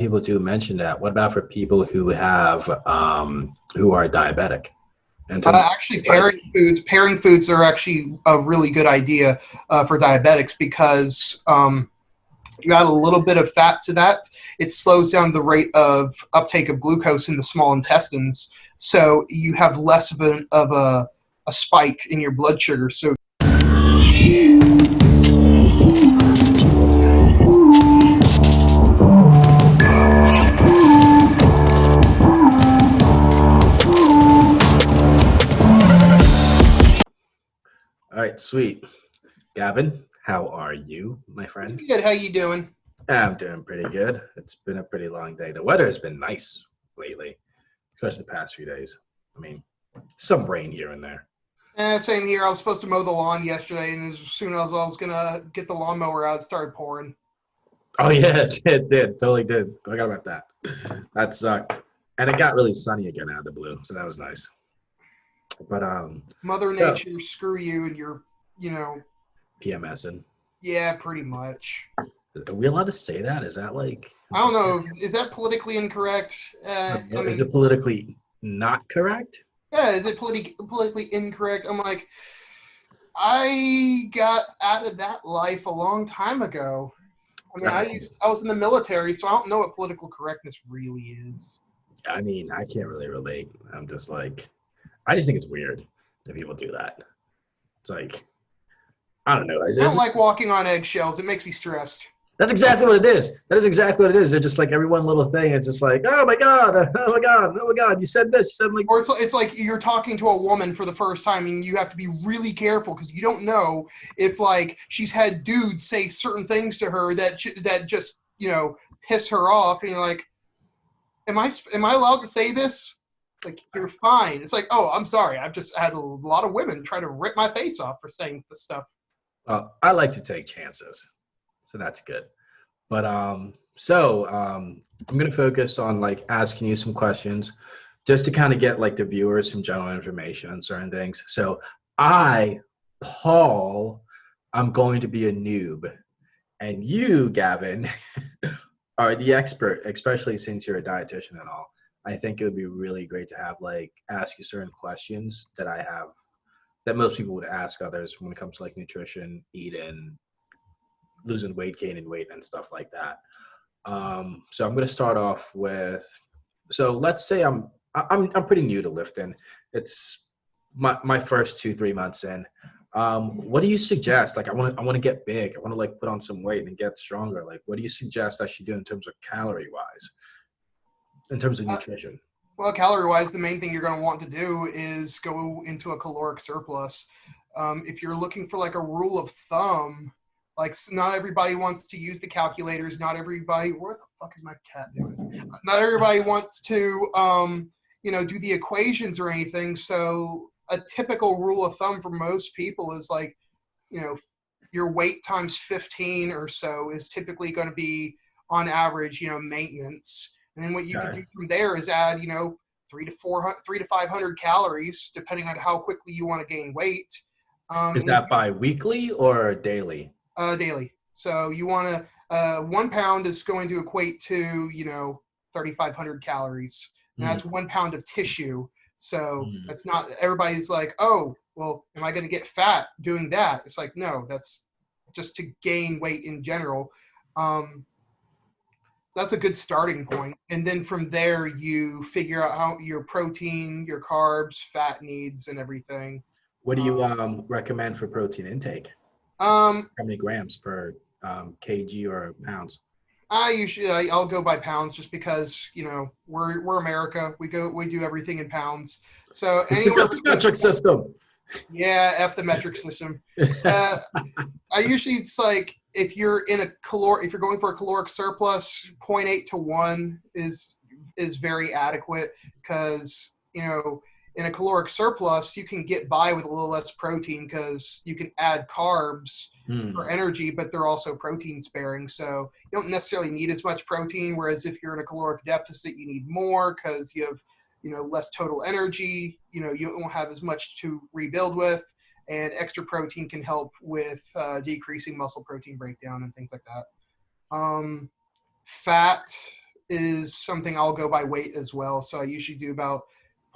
people do mention that. What about for people who have who are diabetic? In terms Actually, of like, pairing foods are actually a really good idea for diabetics because you add a little bit of fat to that. It slows down the rate of uptake of glucose in the small intestines, so you have less of a spike in your blood sugar. So all right, sweet. Gavin, how are you, my friend? good. How you doing? I'm doing pretty good. It's been a pretty long day. The weather has been nice lately, especially the past few days. I mean, some rain here and there. Same here. I was supposed to mow the lawn yesterday, and as soon as I was gonna get the lawnmower out, it started pouring. Oh yeah, it did. Totally did. I forgot about that. That sucked. And it got really sunny again out of the blue, so that was nice. But Mother yeah, Nature, screw you and your, PMSing. yeah, pretty much. Are we allowed to say that? Is that like, I don't know. Is that politically incorrect? I is mean, it politically not correct? yeah, is it politically incorrect? I'm like, I got out of that life a long time ago. I mean, I was in the military, so I don't know what political correctness really is. I mean, I can't really relate. I'm just like, I just think it's weird that people do that. It's like, I don't know. I don't like walking on eggshells. It makes me stressed. That's exactly what it is. That is exactly what it is. They're just like every one little thing. It's just like, oh my God, oh my God, oh my God. You said this. You said like. Or it's like you're talking to a woman for the first time, and you have to be really careful because you don't know if like she's had dudes say certain things to her that just piss her off, and you're like, am I allowed to say this? Like, you're fine. It's like, oh, I'm sorry. I've just had a lot of women try to rip my face off for saying this stuff. I like to take chances, so that's good. But I'm gonna focus on like asking you some questions, just to kind of get like the viewers some general information on certain things. So I, Paul, I'm going to be a noob, and you, Gavin, are the expert, especially since you're a dietitian and all. I think it would be really great to have like ask you certain questions that I have that most people would ask others when it comes to like nutrition, eating, losing weight, gaining weight, and stuff like that. So I'm going to start off with. So let's say I'm pretty new to lifting. It's my first 2-3 months in. What do you suggest? Like I want to get big. I want to like put on some weight and get stronger. Like what do you suggest I should do in terms of calorie wise, in terms of nutrition? Well, calorie-wise, the main thing you're going to want to do is go into a caloric surplus. If you're looking for like a rule of thumb, like not everybody wants to use the calculators. Not everybody. What the fuck is my cat doing? Not everybody wants to, do the equations or anything. So a typical rule of thumb for most people is like, your weight times 15 or so is typically going to be on average, maintenance. And then what you can do from there is add, 300 to 500 calories, depending on how quickly you want to gain weight. Is that bi-weekly or daily? Daily. So you want to, 1 pound is going to equate to, 3,500 calories. And that's 1 pound of tissue. So that's not, everybody's like, oh, well, am I going to get fat doing that? It's like, no, that's just to gain weight in general. So that's a good starting point. And then from there, you figure out how your protein, your carbs, fat needs, and everything. What do you recommend for protein intake? How many grams per kg or pounds? I'll go by pounds just because we're America. We do everything in pounds. So anywhere between metric system. Yeah, F the metric system. I usually it's like if you're going for a caloric surplus, 0.8 to 1 is very adequate because in a caloric surplus you can get by with a little less protein because you can add carbs for energy, but they're also protein sparing. So you don't necessarily need as much protein. Whereas if you're in a caloric deficit, you need more because you have less total energy. You don't have as much to rebuild with. And extra protein can help with decreasing muscle protein breakdown and things like that. Fat is something I'll go by weight as well. So I usually do about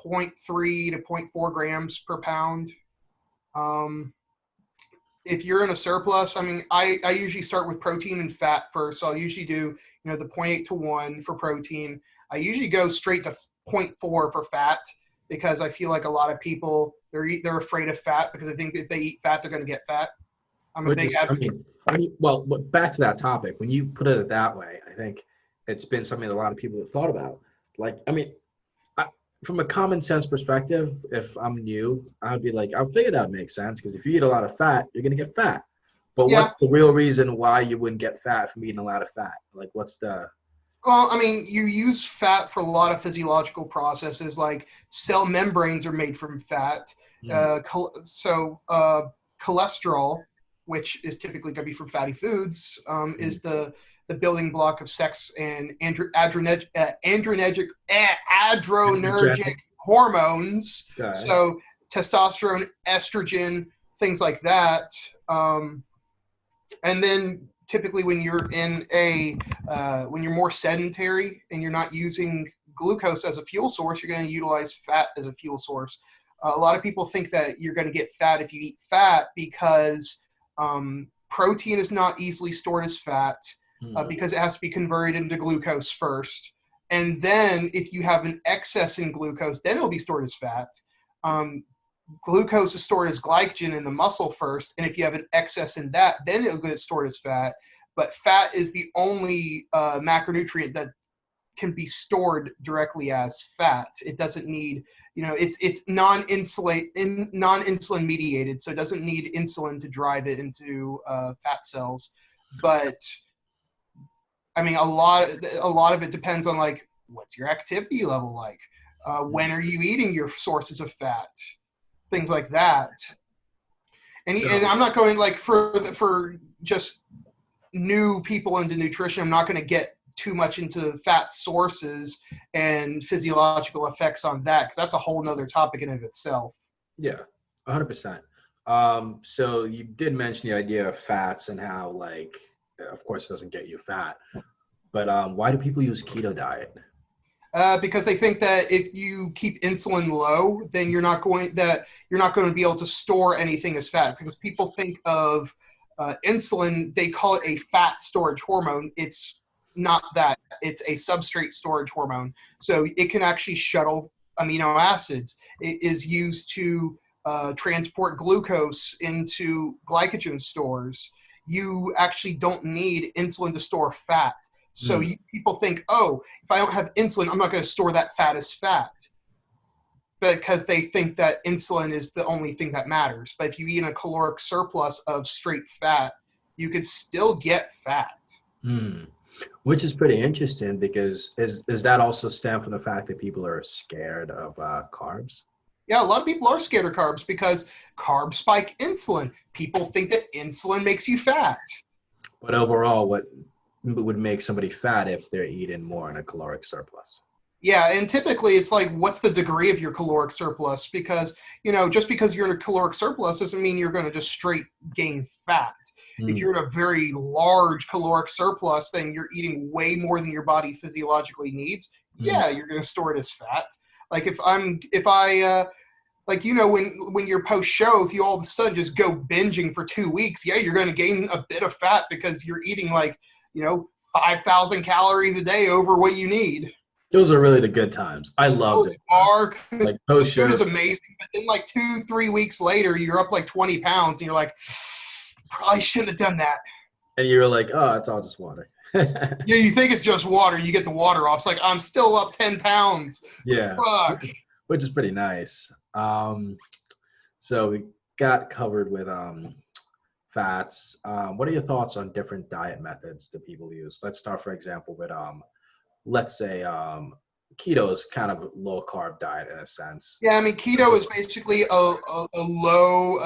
0.3 to 0.4 grams per pound. If you're in a surplus, I mean, I usually start with protein and fat first. So I'll usually do, the 0.8 to 1 for protein. I usually go straight to 0.4 for fat because I feel like a lot of people, they're afraid of fat because they think if they eat fat, they're going to get fat. I'm a big advocate. Well, back to that topic. When you put it that way, I think it's been something that a lot of people have thought about. Like, I mean, from a common sense perspective, if I'm new, I'd be like, I figured that makes sense because if you eat a lot of fat, you're going to get fat. But what's the real reason why you wouldn't get fat from eating a lot of fat? Like, what's the... Well, I mean, you use fat for a lot of physiological processes, like cell membranes are made from fat. Cholesterol, which is typically going to be from fatty foods, is the building block of sex and adrenergic hormones. Okay. So testosterone, estrogen, things like that. And then typically when you're when you're more sedentary and you're not using glucose as a fuel source, you're going to utilize fat as a fuel source. A lot of people think that you're going to get fat if you eat fat because protein is not easily stored as fat because it has to be converted into glucose first. And then if you have an excess in glucose, then it'll be stored as fat. Glucose is stored as glycogen in the muscle first, and if you have an excess in that, then it'll get stored as fat. But fat is the only macronutrient that can be stored directly as fat. It doesn't need, it's non-insulin mediated, so it doesn't need insulin to drive it into fat cells. But I mean, a lot of it depends on like what's your activity level like, when are you eating your sources of fat. Things like that. And I'm not going like for just new people into nutrition, I'm not going to get too much into fat sources and physiological effects on that because that's a whole nother topic in and of itself. Yeah, 100%. So you did mention the idea of fats and how, like, of course it doesn't get you fat, but why do people use keto diet? Because they think that if you keep insulin low, then you're not going to be able to store anything as fat. Because people think of insulin, they call it a fat storage hormone. It's not that. It's a substrate storage hormone. So it can actually shuttle amino acids. It is used to transport glucose into glycogen stores. You actually don't need insulin to store fat. So people think, oh, if I don't have insulin, I'm not going to store that fat as fat because they think that insulin is the only thing that matters. But if you eat a caloric surplus of straight fat, you could still get fat. Which is pretty interesting because does that also stem from the fact that people are scared of carbs? Yeah, a lot of people are scared of carbs because carbs spike insulin. People think that insulin makes you fat. But overall, what would make somebody fat if they're eating more in a caloric surplus? Yeah, and typically it's like, what's the degree of your caloric surplus? Because, just because you're in a caloric surplus doesn't mean you're going to just straight gain fat. If you're in a very large caloric surplus, then you're eating way more than your body physiologically needs. Yeah, you're going to store it as fat. Like when you're post show, if you all of a sudden just go binging for 2 weeks, yeah, you're going to gain a bit of fat because you're eating 5,000 calories a day over what you need. Those are really the good times. I love it. Like the food is amazing, but then 2-3 weeks later, you're up 20 pounds, and you're like, probably shouldn't have done that. And you're like, oh, it's all just water. Yeah, you think it's just water. You get the water off. It's like, I'm still up 10 pounds. Yeah. Fuck. Which is pretty nice. So we got covered with fats. What are your thoughts on different diet methods that people use? Let's start, for example, with let's say keto is kind of a low carb diet in a sense. Yeah, I mean, keto is basically a low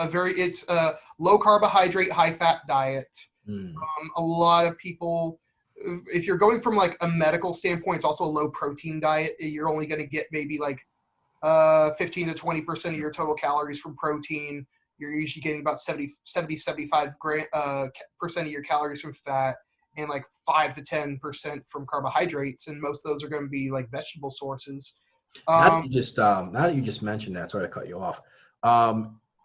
carbohydrate, high fat diet. A lot of people, if you're going from a medical standpoint, it's also a low protein diet. You're only going to get maybe 15 to 20% of your total calories from protein. You're usually getting about 75% of your calories from fat. and like 5 to 10% from carbohydrates, and most of those are going to be like vegetable sources. Now that you just mentioned that, sorry to cut you off.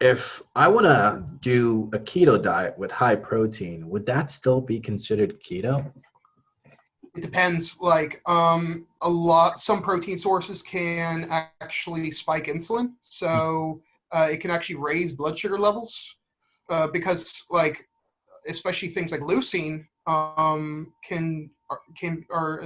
If I want to do a keto diet with high protein, would that still be considered keto? It depends. Like some protein sources can actually spike insulin, so it can actually raise blood sugar levels because like especially things like leucine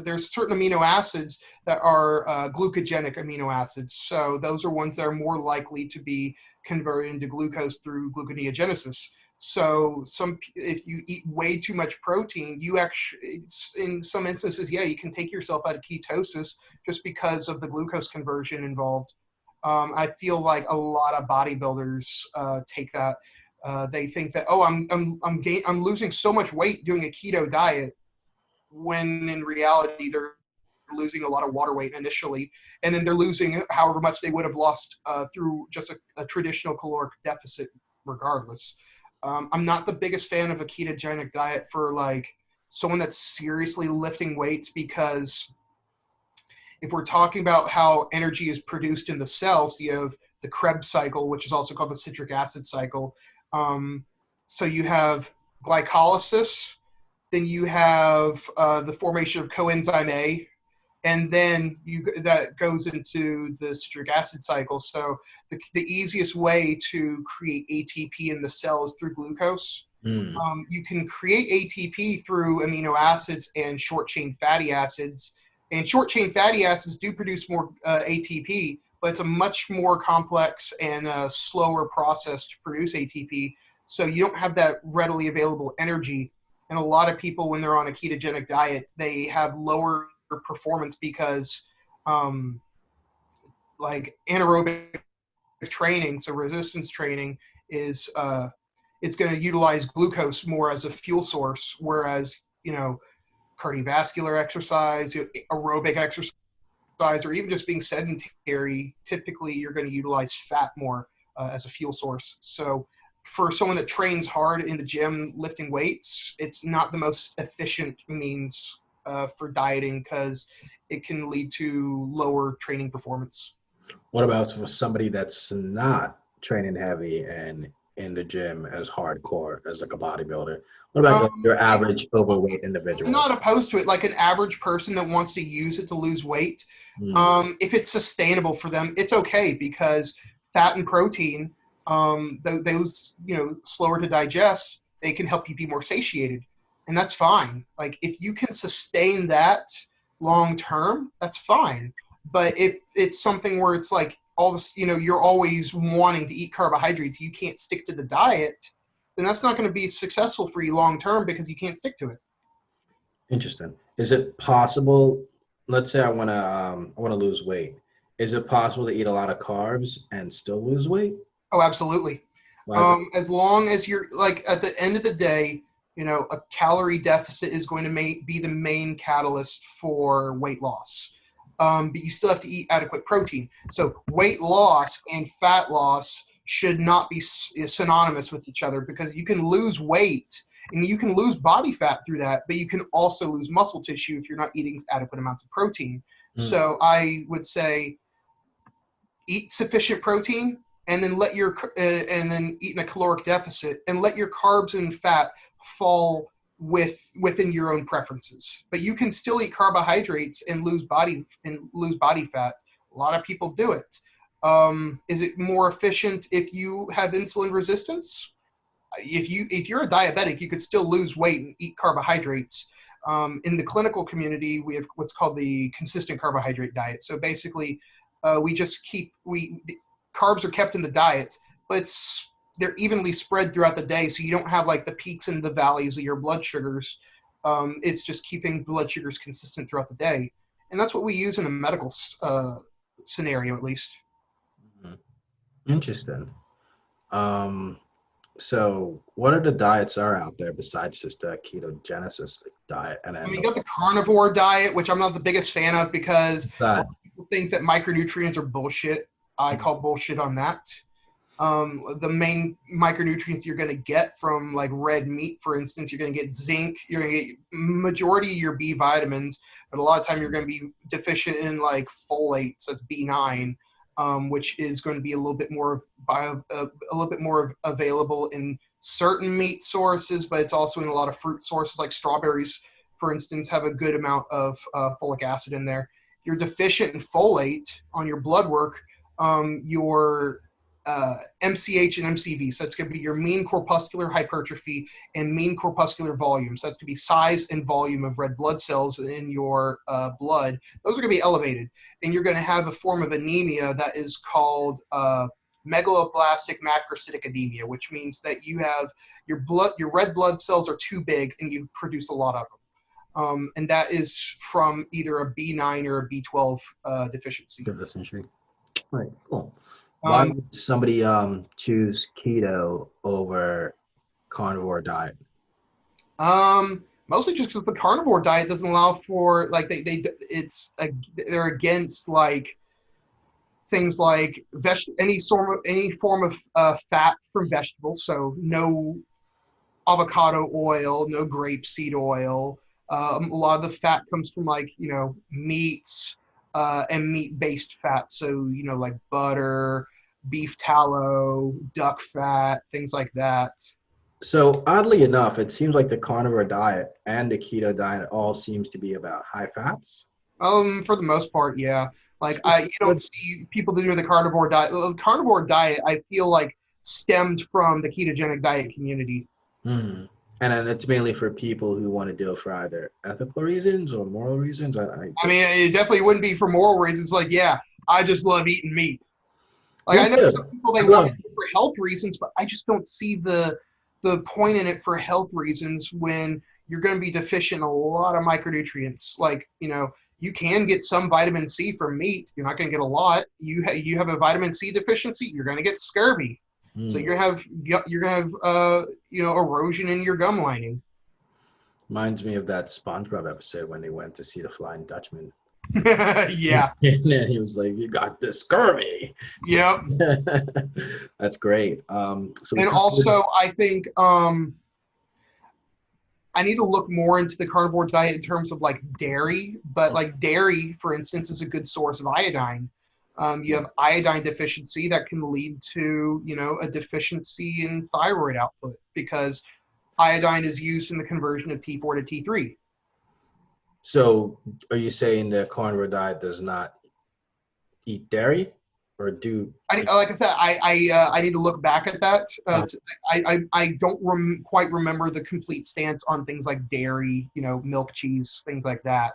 there's certain amino acids that are glucogenic amino acids. So those are ones that are more likely to be converted into glucose through gluconeogenesis. So if you eat way too much protein, you actually, in some instances, yeah, you can take yourself out of ketosis just because of the glucose conversion involved. I feel like a lot of bodybuilders take that. They think that, oh, I'm losing so much weight doing a keto diet, when in reality they're losing a lot of water weight initially, and then they're losing however much they would have lost through just a traditional caloric deficit regardless. I'm not the biggest fan of a ketogenic diet for like someone that's seriously lifting weights, because if we're talking about how energy is produced in the cells, you have the Krebs cycle, which is also called the citric acid cycle. So you have glycolysis, then you have the formation of coenzyme A, and then that goes into the citric acid cycle. So the easiest way to create ATP in the cell is through glucose. You can create ATP through amino acids and short-chain fatty acids. And short-chain fatty acids do produce more ATP, but it's a much more complex and slower process to produce ATP. So you don't have that readily available energy. And a lot of people, when they're on a ketogenic diet, they have lower performance because like anaerobic training, so resistance training, is it's going to utilize glucose more as a fuel source, whereas, cardiovascular exercise, aerobic exercise, or even just being sedentary, typically you're going to utilize fat more as a fuel source. So for someone that trains hard in the gym lifting weights, it's not the most efficient means for dieting, because it can lead to lower training performance. What about for somebody that's not training heavy and in the gym as hardcore as like a bodybuilder? What about your average overweight individual? I'm not opposed to it. Like an average person that wants to use it to lose weight, if it's sustainable for them, it's okay, because fat and protein, those slower to digest, they can help you be more satiated, and that's fine. Like if you can sustain that long term, that's fine. But if it's something where it's like all this, you're always wanting to eat carbohydrates, you can't stick to the diet, then that's not going to be successful for you long term, because you can't stick to it. Interesting. Is it possible? Let's say I want to lose weight. Is it possible to eat a lot of carbs and still lose weight? Oh, absolutely. As long as you're like, at the end of the day, a calorie deficit is going to be the main catalyst for weight loss. But you still have to eat adequate protein. So weight loss and fat loss should not be synonymous with each other, because you can lose weight and you can lose body fat through that, but you can also lose muscle tissue if you're not eating adequate amounts of protein. So I would say eat sufficient protein, and then and then eat in a caloric deficit, and let your carbs and fat fall within your own preferences. But you can still eat carbohydrates and lose body fat. A lot of people do it. Is it more efficient if you have insulin resistance? If you're a diabetic, you could still lose weight and eat carbohydrates. In the clinical community, we have what's called the consistent carbohydrate diet. So basically, carbs are kept in the diet, but they're evenly spread throughout the day, so you don't have like the peaks and the valleys of your blood sugars. It's just keeping blood sugars consistent throughout the day, and that's what we use in a medical scenario, at least. Interesting. So what are the diets are out there besides just a ketogenesis diet? And you got the carnivore diet, which I'm not the biggest fan of, because a lot of people think that micronutrients are bullshit. I call bullshit on that. The main micronutrients you're going to get from like red meat, for instance, you're going to get zinc, you're going to get majority of your B vitamins, but a lot of time you're going to be deficient in like folate, so it's B9, which is going to be a little bit more available in certain meat sources, but it's also in a lot of fruit sources like strawberries, for instance, have a good amount of folic acid in there. If you're deficient in folate on your blood work, your MCH and MCV. So that's going to be your mean corpuscular hypertrophy and mean corpuscular volume. So that's going to be size and volume of red blood cells in your blood. Those are going to be elevated. And you're going to have a form of anemia that is called megaloblastic macrocytic anemia, which means that you have your red blood cells are too big and you produce a lot of them. And that is from either a B9 or a B12 deficiency. All right, cool. Why would somebody choose keto over carnivore diet? Mostly just because the carnivore diet doesn't allow for like they're against like things like any form of fat from vegetables. So no avocado oil, no grapeseed oil. A lot of the fat comes from like meats. And meat-based fats, so like butter, beef tallow, duck fat, things like that. So oddly enough, it seems like the carnivore diet and the keto diet all seems to be about high fats. For the most part, yeah. Like you don't see people doing the carnivore diet. The carnivore diet, I feel like, stemmed from the ketogenic diet community. Mm. And then it's mainly for people who want to do it for either ethical reasons or moral reasons. I mean, it definitely wouldn't be for moral reasons. Like, yeah, I just love eating meat. Like, I know some people, they want it for health reasons, but I just don't see the point in it for health reasons when you're going to be deficient in a lot of micronutrients. Like, you can get some vitamin C from meat. You're not going to get a lot. You have a vitamin C deficiency, you're going to get scurvy. So you're gonna have erosion in your gum lining. Reminds me of that SpongeBob episode when they went to see the Flying Dutchman. Yeah. And then he was like, "You got the scurvy." Yep. That's great. And also, I think I need to look more into the carnivore diet in terms of like dairy. But like dairy, for instance, is a good source of iodine. You have iodine deficiency that can lead to, a deficiency in thyroid output because iodine is used in the conversion of T4 to T3. So are you saying the carnivore diet does not eat dairy or do? Like I said, I need to look back at that. I don't quite remember the complete stance on things like dairy, milk, cheese, things like that.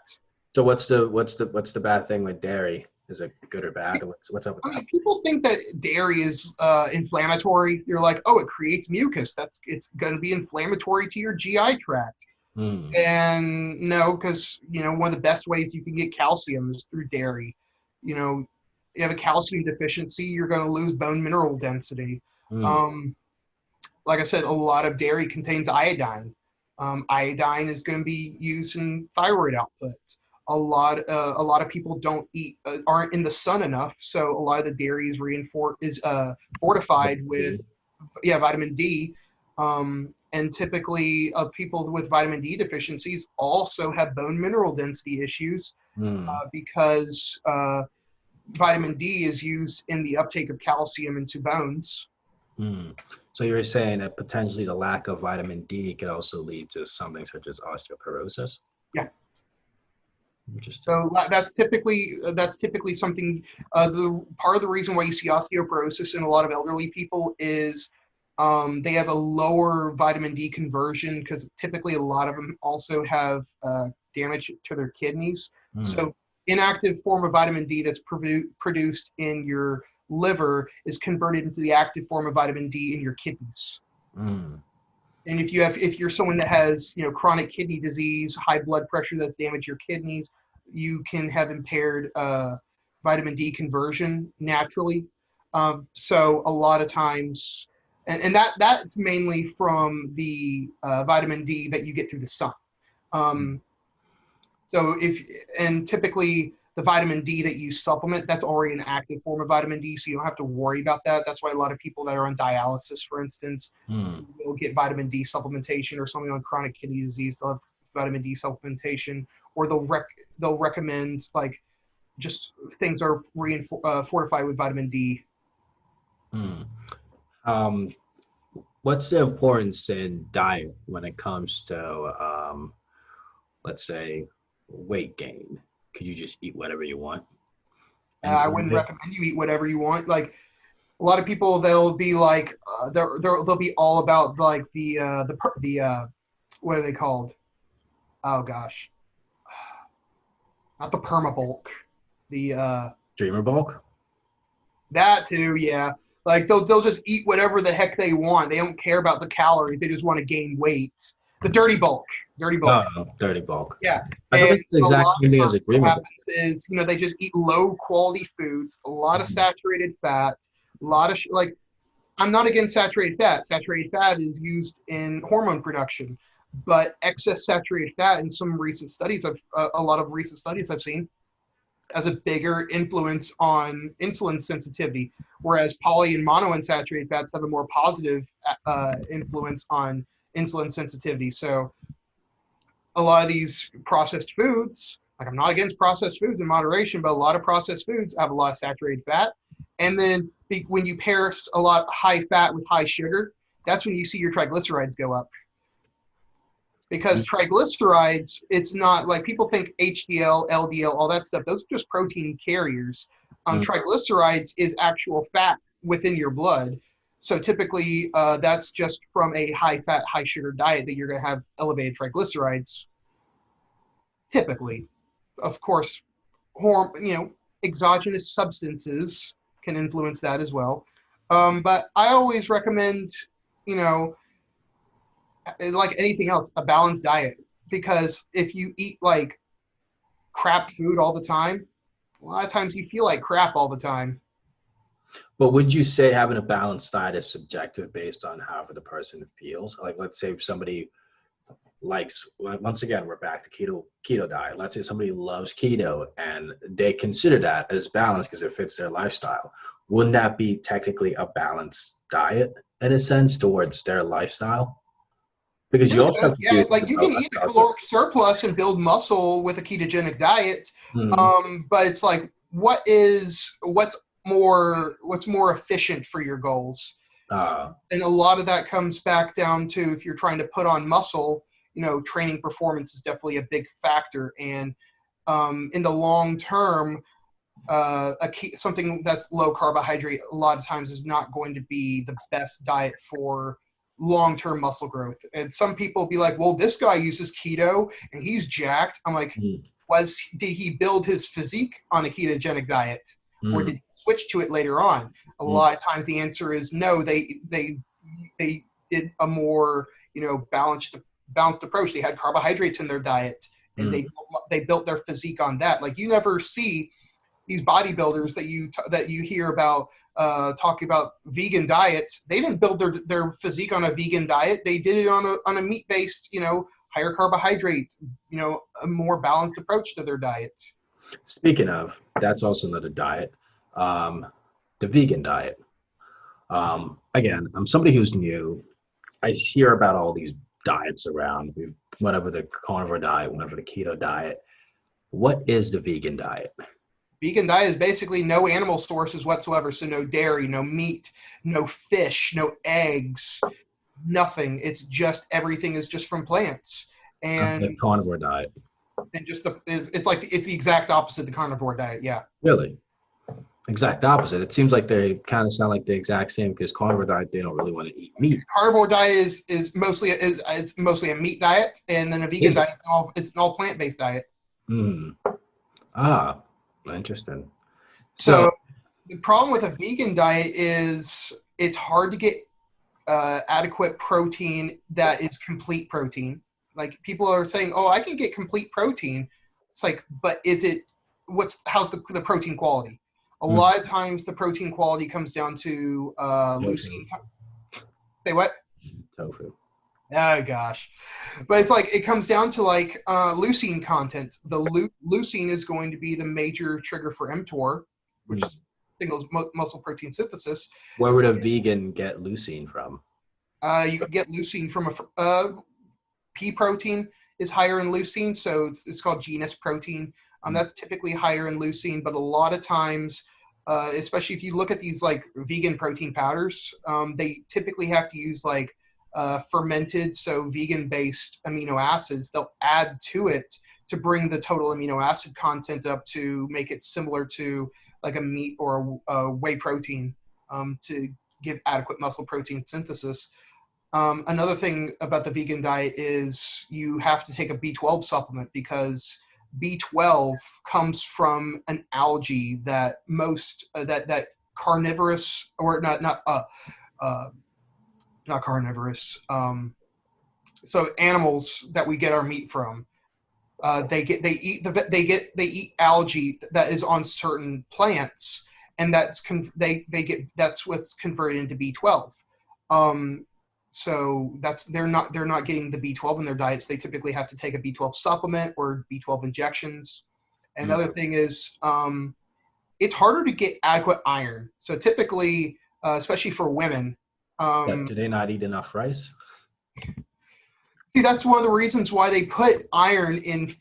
So what's the bad thing with dairy? Is it good or bad? What's up with that? People think that dairy is inflammatory. You're like, oh, it creates mucus. It's going to be inflammatory to your GI tract. And no, because one of the best ways you can get calcium is through dairy. You have a calcium deficiency, you're going to lose bone mineral density. Like I said, a lot of dairy contains iodine. Iodine is going to be used in thyroid output. A lot of people aren't in the sun enough, so a lot of the dairy is fortified with vitamin D, and typically people with vitamin D deficiencies also have bone mineral density issues because vitamin D is used in the uptake of calcium into bones. So you're saying that potentially the lack of vitamin D could also lead to something such as osteoporosis? Yeah. So that's typically something. The part of the reason why you see osteoporosis in a lot of elderly people is they have a lower vitamin D conversion because typically a lot of them also have damage to their kidneys. So inactive form of vitamin D that's produced in your liver is converted into the active form of vitamin D in your kidneys. And if you're someone that has chronic kidney disease, high blood pressure that's damaged your kidneys, you can have impaired vitamin D conversion naturally. So a lot of times, and that's mainly from the vitamin D that you get through the sun. So typically the vitamin D that you supplement, that's already an active form of vitamin D, so you don't have to worry about that. That's why a lot of people that are on dialysis, for instance, will get vitamin D supplementation, or something on chronic kidney disease, they'll have vitamin D supplementation, or they'll recommend like just things are fortified with vitamin D. What's the importance in diet when it comes to, let's say, weight gain? Could you just eat whatever you want? I wouldn't recommend you eat whatever you want. Like a lot of people, they'll be like, they'll be all about like the what are they called? Oh gosh, not the perma bulk, the Dreamer bulk? that too, yeah. Like they'll just eat whatever the heck they want. They don't care about the calories. They just want to gain weight. The dirty bulk. Oh, dirty bulk. Yeah. I thought it's the exact same thing as a Dreamer bulk. What happens is, they just eat low quality foods, a lot of saturated fat, a lot of like. I'm not against saturated fat. Saturated fat is used in hormone production, but excess saturated fat in some recent studies, a lot of recent studies I've seen, has a bigger influence on insulin sensitivity, whereas poly and monounsaturated fats have a more positive influence on insulin sensitivity. So a lot of these processed foods, like I'm not against processed foods in moderation, but a lot of processed foods have a lot of saturated fat. And then when you pair a lot high fat with high sugar, that's when you see your triglycerides go up. Because triglycerides, it's not like people think HDL, LDL, all that stuff. Those are just protein carriers. Triglycerides is actual fat within your blood. So typically, that's just from a high fat, high sugar diet that you're going to have elevated triglycerides. Typically, of course, exogenous substances can influence that as well. But I always recommend, like anything else, a balanced diet, because if you eat like crap food all the time, a lot of times you feel like crap all the time. But would you say having a balanced diet is subjective based on however the person feels? Like, let's say if somebody likes, once again, we're back to keto diet. Let's say somebody loves keto and they consider that as balanced because it fits their lifestyle. Wouldn't that be technically a balanced diet in a sense towards their lifestyle? Because you also have to like you can eat a caloric surplus and build muscle with a ketogenic diet, but it's like what's more efficient for your goals, and a lot of that comes back down to if you're trying to put on muscle, training performance is definitely a big factor, and in the long term, something that's low carbohydrate a lot of times is not going to be the best diet for long-term muscle growth. And some people be like, well, this guy uses keto and he's jacked. I'm like, did he build his physique on a ketogenic diet, or did he switch to it later on? A lot of times the answer is no. They did a more balanced approach. They had carbohydrates in their diet, and they built their physique on that. Like you never see these bodybuilders that you hear about talking about vegan diets. They didn't build their physique on a vegan diet. They did it on a meat-based, higher carbohydrate, a more balanced approach to their diet. Speaking of, that's also another diet, the vegan diet. Again, I'm somebody who's new. I hear about all these diets around. We went over the carnivore diet, went over the keto diet. What is the vegan diet? Vegan diet is basically no animal sources whatsoever. So no dairy, no meat, no fish, no eggs, nothing. It's just everything is just from plants. And the carnivore diet. And just it's the exact opposite of the carnivore diet. Yeah. Really? Exact opposite. It seems like they kind of sound like the exact same, because carnivore diet, they don't really want to eat meat. Carnivore diet is mostly a meat diet, and then a vegan diet it's an all plant-based diet. Interesting. So the problem with a vegan diet is it's hard to get adequate protein that is complete protein. Like people are saying, oh, I can get complete protein. It's like, but how's the protein quality? A lot of times the protein quality comes down to leucine. Say what? Tofu. Oh gosh, but it's like it comes down to like leucine content. The leucine is going to be the major trigger for mTOR, which is single muscle protein synthesis. Where would a vegan get leucine from? You can get leucine from pea protein is higher in leucine, so it's called genus protein. That's typically higher in leucine, but a lot of times, especially if you look at these like vegan protein powders, they typically have to use like fermented, so vegan-based amino acids. They'll add to it to bring the total amino acid content up to make it similar to like a meat or a whey protein to give adequate muscle protein synthesis. Another thing about the vegan diet is you have to take a B12 supplement because B12 comes from an algae that most that carnivorous or not carnivorous. So animals that we get our meat from, they eat algae that is on certain plants, and that's what's converted into B12. So they're not getting the B12 in their diets. They typically have to take a B12 supplement or B12 injections. Another thing is it's harder to get adequate iron. So typically, especially for women, Do they not eat enough rice? see, that's one of the reasons why they put iron in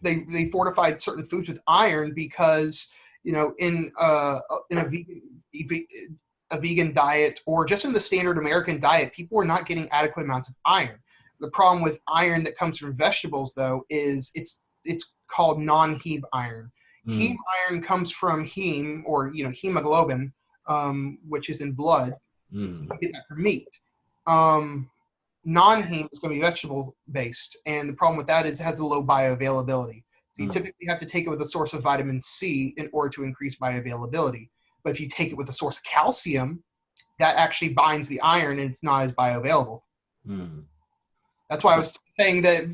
they fortified certain foods with iron because in a vegan diet or just in the standard American diet, people are not getting adequate amounts of iron. The problem with iron that comes from vegetables, though, is it's called non-heme iron. Heme iron comes from heme or hemoglobin, which is in blood. So you get that from meat. Non-heme is going to be vegetable based, and the problem with that is it has a low bioavailability. So you typically have to take it with a source of vitamin C in order to increase bioavailability. But if you take it with a source of calcium, that actually binds the iron and it's not as bioavailable. That's why I was saying that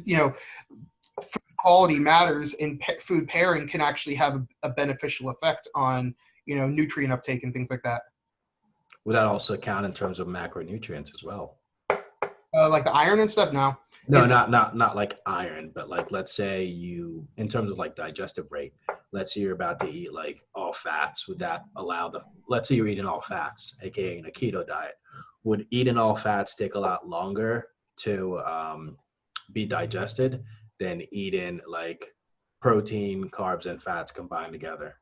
food quality matters, and food pairing can actually have a beneficial effect on nutrient uptake and things like that. Would that also count in terms of macronutrients as well? Like the iron and stuff? No. No, not like iron, but like let's say in terms of like digestive rate, let's say you're about to eat like all fats. Would that allow let's say you're eating all fats, aka in a keto diet, would eating all fats take a lot longer to be digested than eating like protein, carbs, and fats combined together?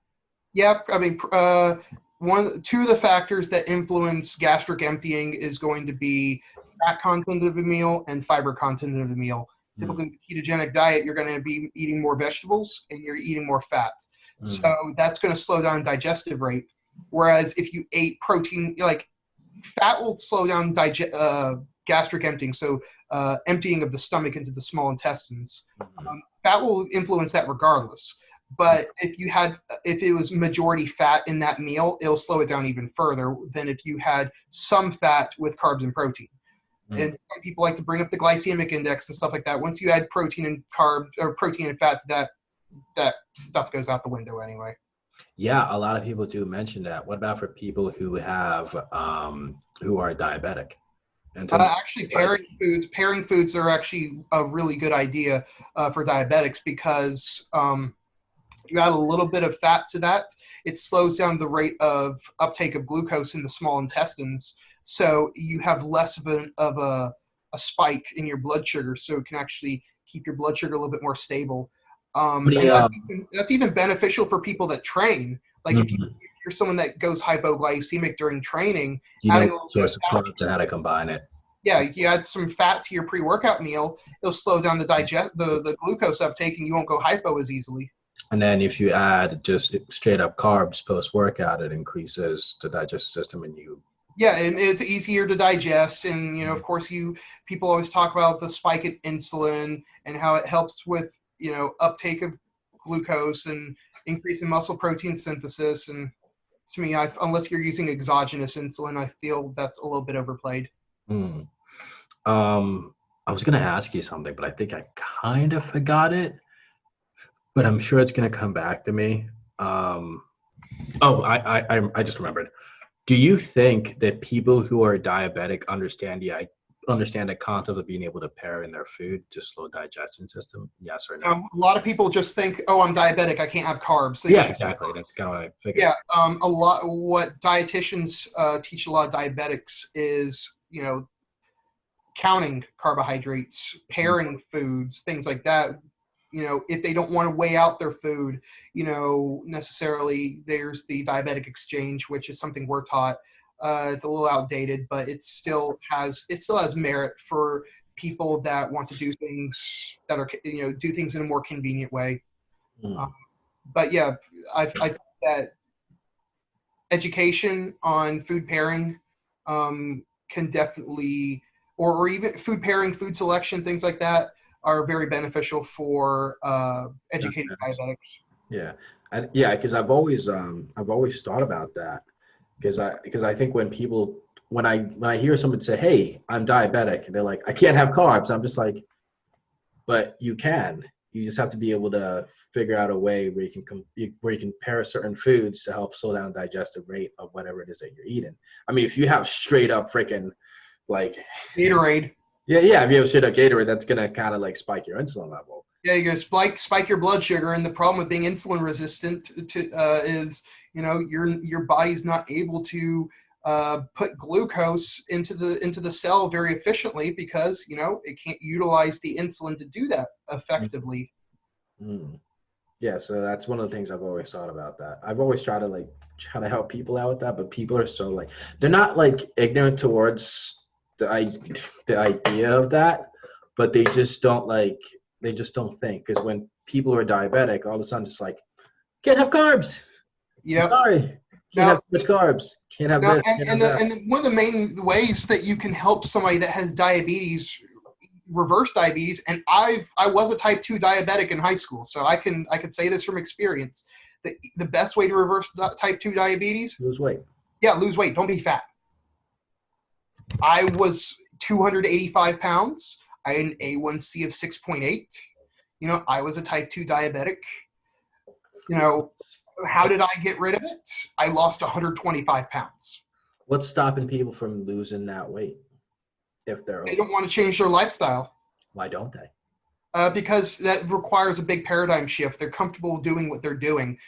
Yep. I mean, two of the factors that influence gastric emptying is going to be fat content of a meal and fiber content of a meal. Typically, in the ketogenic diet, you're going to be eating more vegetables and you're eating more fat. So that's going to slow down digestive rate. Whereas if you ate protein, like fat will slow down gastric emptying, so emptying of the stomach into the small intestines. Fat will influence that regardless. But if it was majority fat in that meal, it'll slow it down even further than if you had some fat with carbs and protein. And some people like to bring up the glycemic index and stuff like that. Once you add protein and carbs or protein and fats, that stuff goes out the window anyway. Yeah, a lot of people do mention that. What about for people who have who are diabetic? Actually, pairing foods are actually a really good idea for diabetics because you add a little bit of fat to that, it slows down the rate of uptake of glucose in the small intestines. So you have less of a spike in your blood sugar. So it can actually keep your blood sugar a little bit more stable. That's even beneficial for people that train. Like if you're someone that goes hypoglycemic during training, adding a little source of carbs and how to combine it. Yeah, you add some fat to your pre-workout meal, it'll slow down the glucose uptake, and you won't go hypo as easily. And then if you add just straight up carbs post-workout, it increases the digestive system and Yeah, and it's easier to digest. And, of course, people always talk about the spike in insulin and how it helps with, uptake of glucose and increase in muscle protein synthesis. And to me, unless you're using exogenous insulin, I feel that's a little bit overplayed. I was going to ask you something, but I think I kind of forgot it. But I'm sure it's going to come back to me. I just remembered. Do you think that people who are diabetic understand understand the concept of being able to pair in their food to slow digestion system? Yes or no? A lot of people just think, oh, I'm diabetic, I can't have carbs. They Yeah, just exactly. That's kind of what I figured. Yeah, a lot. What dietitians teach a lot of diabetics is, counting carbohydrates, pairing foods, things like that. If they don't want to weigh out their food, necessarily, there's the diabetic exchange, which is something we're taught. It's a little outdated, but it still has merit for people that want to do things that are, do things in a more convenient way. Mm. But yeah, I think that education on food pairing can definitely, or even food pairing, food selection, things like that are very beneficial for educating diabetics. Yeah, because I've always thought about that because I think when I hear someone say, "Hey, I'm diabetic," and they're like, "I can't have carbs," I'm just like, but you can. You just have to be able to figure out a way where you can pair certain foods to help slow down the digestive rate of whatever it is that you're eating. I mean, if you have straight up freaking like Gatorade. yeah, if you have straight up Gatorade, that's gonna kind of like spike your insulin level. Yeah, you're gonna spike your blood sugar, and the problem with being insulin resistant is your body's not able to put glucose into the cell very efficiently because it can't utilize the insulin to do that effectively. Mm. Yeah, so that's one of the things I've always thought about that. I've always tried to help people out with that, but people are so like they're not like ignorant towards the idea of that, but they just don't think because when people are diabetic, all of a sudden it's like can't have carbs. Yeah. Sorry, can't have much carbs. Can't have this. And one of the main ways that you can help somebody that has diabetes reverse diabetes, and I was a type 2 diabetic in high school, so I can say this from experience. The best way to reverse type 2 diabetes, lose weight. Yeah, lose weight. Don't be fat. I was 285 pounds. I had an A1C of 6.8. I was a type 2 diabetic. How did I get rid of it? I lost 125 pounds. What's stopping people from losing that weight? They don't want to change their lifestyle. Why don't they? Because that requires a big paradigm shift. They're comfortable doing what they're doing.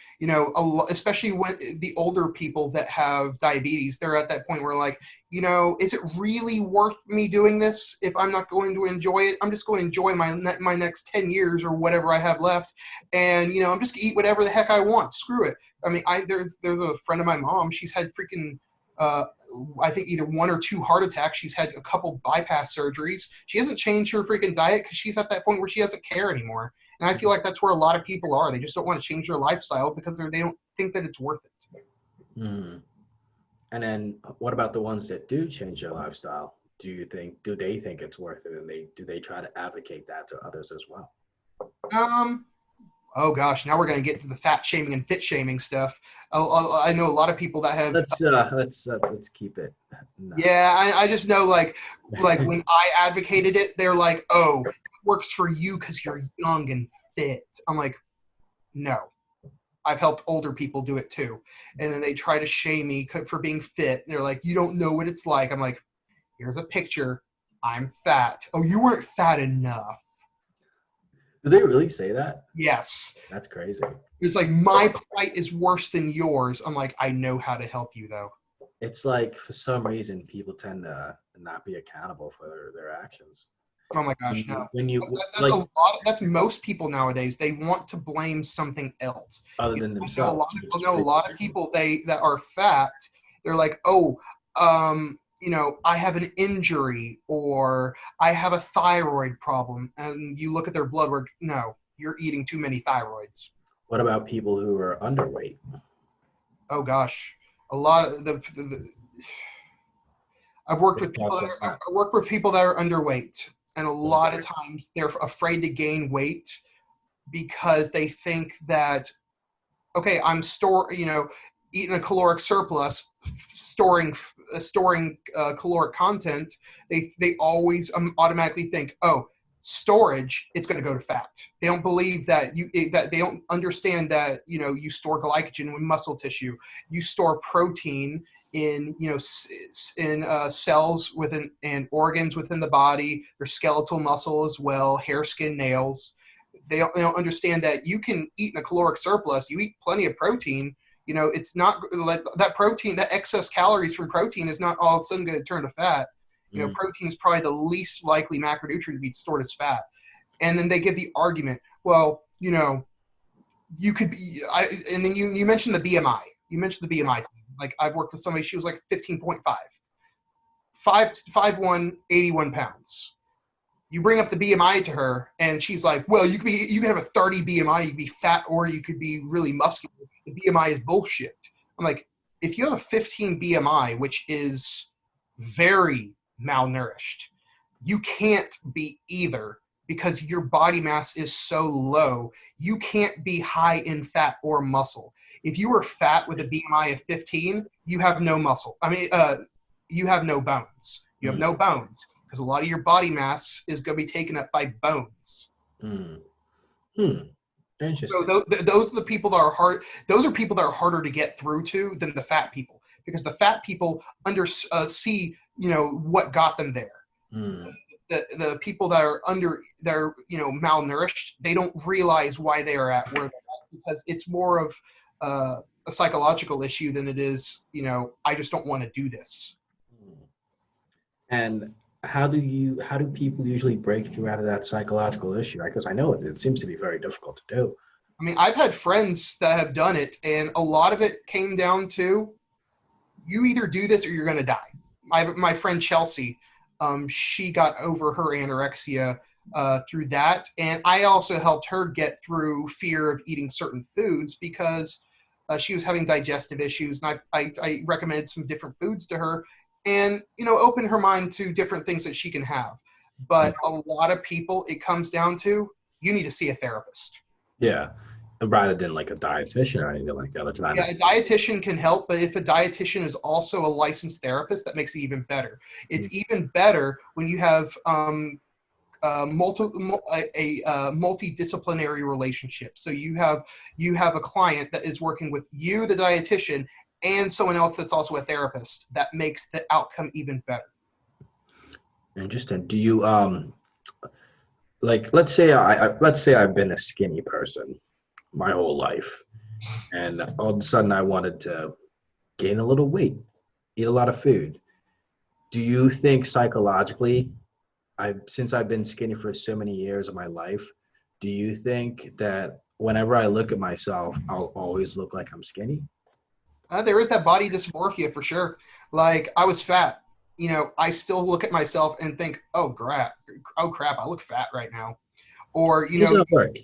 Especially when the older people that have diabetes, they're at that point where like, is it really worth me doing this if I'm not going to enjoy it? I'm just going to enjoy my next 10 years or whatever I have left. And, I'm just going to eat whatever the heck I want. Screw it. I mean, there's a friend of my mom. She's had freaking I think either 1 or 2 heart attacks. She's had a couple bypass surgeries. She hasn't changed her freaking diet because she's at that point where she doesn't care anymore. And I feel like that's where a lot of people are. They just don't want to change their lifestyle because they don't think that it's worth it. Mm. And then what about the ones that do change their lifestyle? Do they think it's worth it? And do they try to advocate that to others as well? Oh gosh, now we're going to get to the fat shaming and fit shaming stuff. I know a lot of people that have. Let's keep it. No. Yeah, I just know like when I advocated it, they're like, "Oh, it works for you because you're young and fit." I'm like, no, I've helped older people do it too, and then they try to shame me for being fit. And they're like, "You don't know what it's like." I'm like, "Here's a picture. I'm fat." "Oh, you weren't fat enough." Do they really say that? Yes. That's crazy. It's like, my plight is worse than yours. I'm like, I know how to help you, though. It's like, for some reason, people tend to not be accountable for their actions. Oh, my gosh, no. That's that's most people nowadays. They want to blame something else. Other than themselves. I know a lot of people that are fat, they're like, oh, I have an injury or I have a thyroid problem. And you look at their blood work, no, you're eating too many thyroids. What about people who are underweight? Oh gosh, a lot of I've worked with people that are underweight, and a lot of times they're afraid to gain weight because they think that, okay, I'm eating a caloric surplus, storing caloric content. They always automatically think, oh, storage, it's going to go to fat. They don't believe that they don't understand that you store glycogen with muscle tissue, you store protein in cells within and organs within the body, their skeletal muscle as well, hair, skin, nails. They don't understand that you can eat in a caloric surplus. You eat plenty of protein. It's not like that protein, that excess calories from protein is not all of a sudden going to turn to fat. Protein is probably the least likely macronutrient to be stored as fat. And then they give the argument, well, you could be, and then you mentioned the BMI. You mentioned the BMI. Like I've worked with somebody, she was like 15.5, 5'1", 81 pounds. You bring up the BMI to her and she's like, well, you can have a 30 BMI, you could be fat or you could be really muscular. The BMI is bullshit. I'm like, if you have a 15 BMI, which is very malnourished, you can't be either because your body mass is so low. You can't be high in fat or muscle. If you were fat with a BMI of 15, you have no muscle. You have no bones. You have no bones because a lot of your body mass is going to be taken up by bones. Interesting. So those are the people that are hard. Those are people that are harder to get through to than the fat people, because the fat people see what got them there. The people that are malnourished, they don't realize why they are at where they're at, because it's more of a psychological issue than it is, I just don't want to do this. And how do people usually break through out of that psychological issue? Because I know it seems to be very difficult to do. I mean, I've had friends that have done it, and a lot of it came down to, you either do this or you're going to die. My friend Chelsea, she got over her anorexia through that. And I also helped her get through fear of eating certain foods because she was having digestive issues. And I recommended some different foods to her and, open her mind to different things that she can have. But a lot of people, it comes down to, you need to see a therapist. Yeah. Rather than like a dietitian or anything like that. Yeah, a dietitian can help, but if a dietitian is also a licensed therapist, that makes it even better. It's even better when you have a multidisciplinary relationship. So you have a client that is working with you, the dietitian, and someone else that's also a therapist. That makes the outcome even better. Interesting. Do you let's say I've been a skinny person my whole life, and all of a sudden I wanted to gain a little weight, eat a lot of food. Do you think psychologically, since I've been skinny for so many years of my life, do you think that whenever I look at myself, I'll always look like I'm skinny? There is that body dysmorphia for sure. Like, I was fat. I still look at myself and think, oh crap, I look fat right now. Or, How does that work?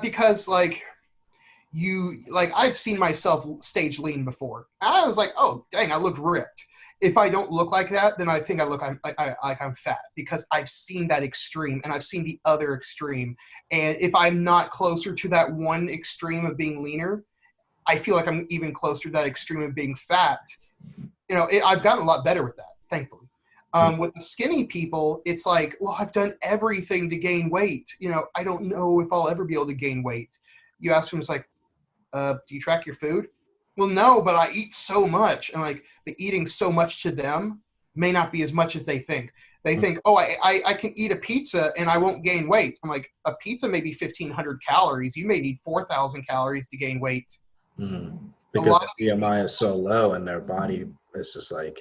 Because I've seen myself stage lean before. And I was like, oh dang, I look ripped. If I don't look like that, then I think I'm fat, because I've seen that extreme and I've seen the other extreme. And if I'm not closer to that one extreme of being leaner, I feel like I'm even closer to that extreme of being fat. I've gotten a lot better with that, thankfully. With the skinny people, it's like, well, I've done everything to gain weight. I don't know if I'll ever be able to gain weight. You ask them, it's like, do you track your food? Well, no, but I eat so much. And like, the eating so much to them may not be as much as they think. They think, oh, I can eat a pizza and I won't gain weight. I'm like, a pizza may be 1,500 calories. You may need 4,000 calories to gain weight. Because the BMI is so low and their body is just like,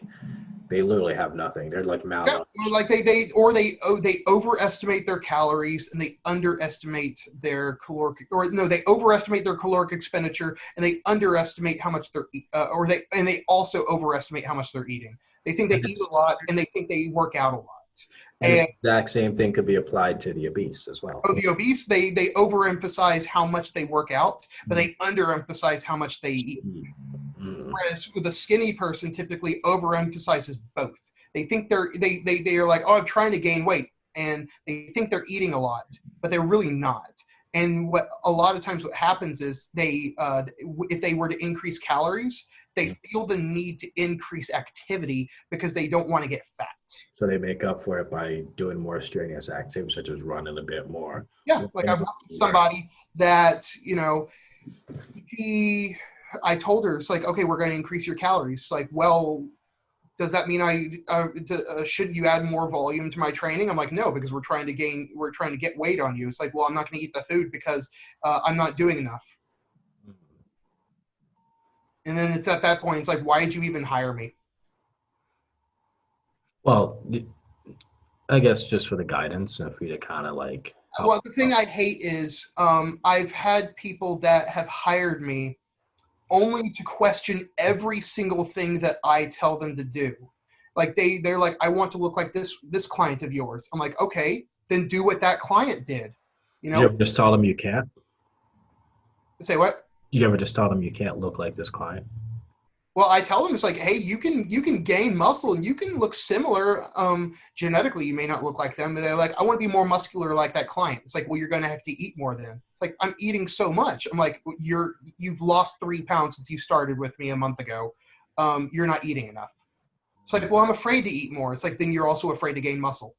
they literally have nothing. They're like malnourished. Yeah, like they overestimate their calories and they underestimate their caloric, they overestimate their caloric expenditure and they underestimate how much they also overestimate how much they're eating. They think they eat a lot and they think they work out a lot. And the exact same thing could be applied to the obese as well. Oh, the obese, they overemphasize how much they work out, but they underemphasize how much they eat. Whereas with a skinny person, typically overemphasizes both. They think they are like, oh, I'm trying to gain weight, and they think they're eating a lot, but they're really not. And what a lot of times what happens is if they were to increase calories, they feel the need to increase activity because they don't want to get fat. So they make up for it by doing more strenuous activities, such as running a bit more. Yeah, like I've worked with somebody that, I told her, it's like, okay, we're going to increase your calories. It's like, well, does that mean shouldn't you add more volume to my training? I'm like, no, because we're trying to get weight on you. It's like, well, I'm not going to eat the food because I'm not doing enough. And then it's at that point, it's like, why did you even hire me? Well, I guess just for the guidance and for you to kind of like. Well, the thing I hate is I've had people that have hired me only to question every single thing that I tell them to do. Like they're like, I want to look like this client of yours. I'm like, okay, then do what that client did. You know? Did you ever just tell them you can't? Say what? Did you ever just tell them you can't look like this client? Well, I tell them, it's like, hey, you can gain muscle and you can look similar. Genetically, you may not look like them, but they're like, I want to be more muscular like that client. It's like, well, you're going to have to eat more then. It's like, I'm eating so much. I'm like, you've lost 3 pounds since you started with me a month ago. You're not eating enough. It's like, well, I'm afraid to eat more. It's like, then you're also afraid to gain muscle.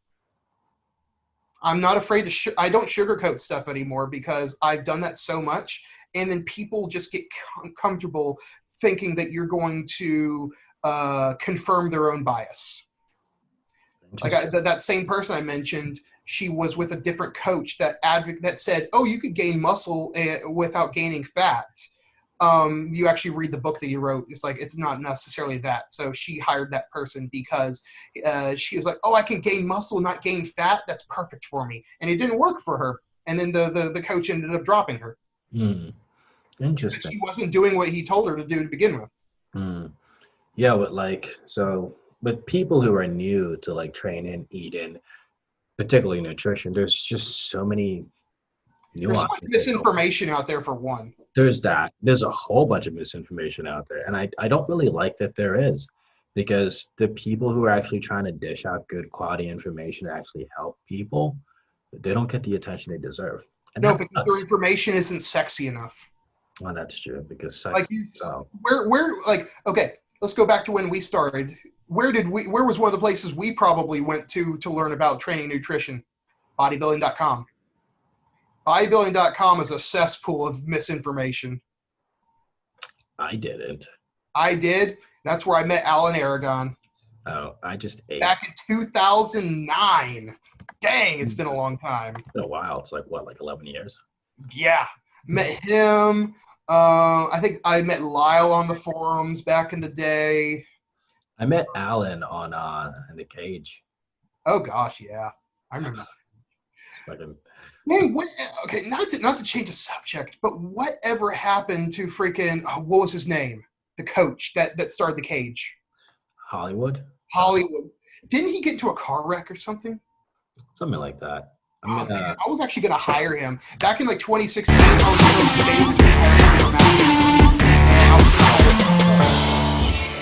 I'm not afraid to, I don't sugarcoat stuff anymore because I've done that so much. And then people just get comfortable thinking that you're going to confirm their own bias. Like that same person I mentioned, she was with a different coach that said, oh, you could gain muscle without gaining fat. You actually read the book that he wrote. It's like, it's not necessarily that. So she hired that person because she was like, oh, I can gain muscle, not gain fat. That's perfect for me. And it didn't work for her. And then the coach ended up dropping her. Interesting. She wasn't doing what he told her to do to begin with. Yeah, but people who are new to like training, eating, particularly nutrition, there's just so many nuances. There's so much misinformation out there for one. There's that. There's a whole bunch of misinformation out there. And I don't really like that there is, because the people who are actually trying to dish out good quality information to actually help people, they don't get the attention they deserve. And no, because their information isn't sexy enough. Well, that's true, because sex, like where like, okay, let's go back to when we started. Where was one of the places we probably went to learn about training nutrition? Bodybuilding.com. Bodybuilding.com is a cesspool of misinformation. I didn't. I did. That's where I met Alan Aragon. Oh, I just ate. Back in 2009. Dang, it's been a long time. It's been a while. It's like, what, like 11 years? Yeah. Met him. I think I met Lyle on the forums back in the day. I met Alan on in the cage. Oh gosh, yeah, I remember. Man, okay, not to change the subject, but whatever happened to freaking what was his name? The coach that started the cage. Hollywood. Didn't he get into a car wreck or something? Something like that. I was actually gonna hire him back in like 2016.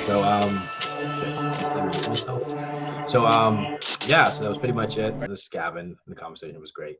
So yeah, so that was pretty much it. This is Gavin. The conversation was great.